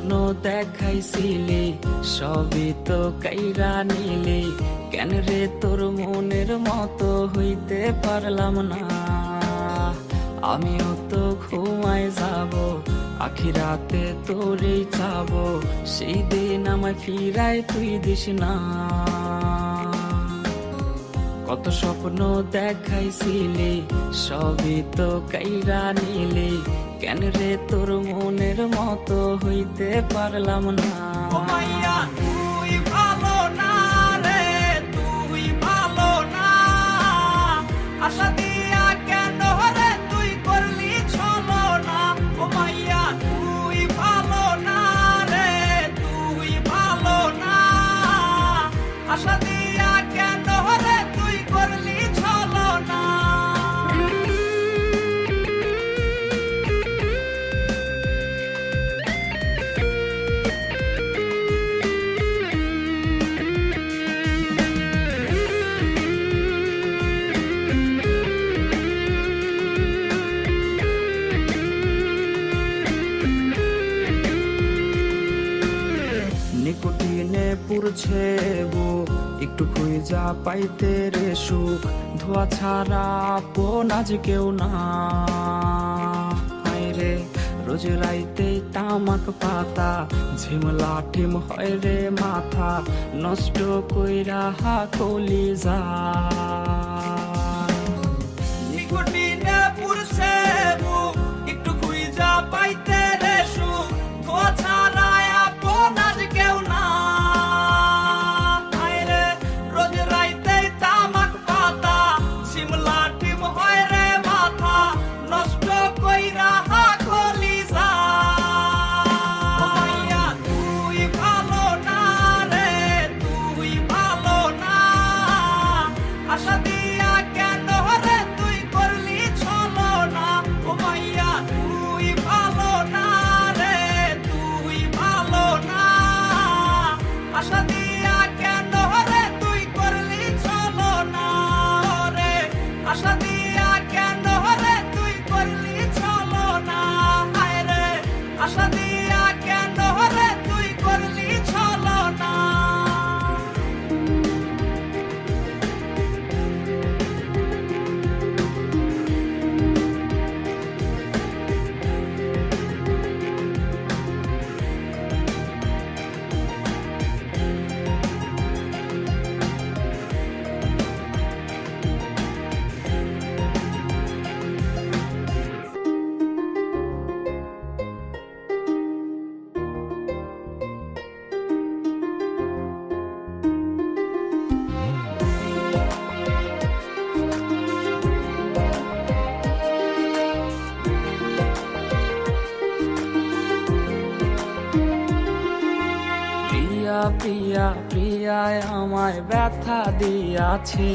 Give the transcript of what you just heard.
স্বপ্ন দেখাইছিলি সবই তো কাইরা নিলি, কেন রে তোর মনের মতো হইতে পারলাম না। আমিও তো ঘুমাই যাব, আখিরাতে তোরেই চাবো, সেই দিন আমায় ফিরাই তুই দিস না। কত স্বপ্ন দেখাইছিলি সবই তো কাইরা নিলি, কেন রে তোর মনের মতো হইতে পারলাম না। ও মাইয়া তুই ভালো না রে, তুই ভালো না। আশা দিয়া কেন রে তুই করলি ছলো না। ও মাইয়া তুই ভালো না রে, তুই ভালো না। আশা দিয়া কেন রে তুই করলি ছলো না। নিকোটিনে পুরছে বুক, একটু খুঁজা পাইতে রে সুখ, ধোয়া ছাড়া আপন আজ কেউ না। হায় রে রোজ রাইতে তামাক পাতা, ঝিমলা টিম হয় রে মাথা, নষ্ট কইরা কলি যা। নিকোটিনে পুরছে বুক, একটু খুঁজা পাইতে রে সুখ, ধোয়া ছাড়া আপন আজ কেউ না। হায় রে রোজ রাইতে তামাক পাতা, ঝিমলা টিম হয় রে মাথা, নষ্ট কইরা কলি যা। ও মাইয়া তুই ভালো না রে, তুই ভালো না। আশা দিয়া কেন রে তুই করলি ছলো না। ও মাইয়া তুই ভালো না রে, তুই ভালো না। আশা দিয়া কেন রে তুই করলি ছলো না রে। আশা দিয়া কেন রে তুই করলি ছলো না। হায় রে আশা দিয়া কেন রে তুই করলি ছলো না। প্রিয়া প্রিয়া প্রিয়ায় আমায় ব্যথা দিয়াছে,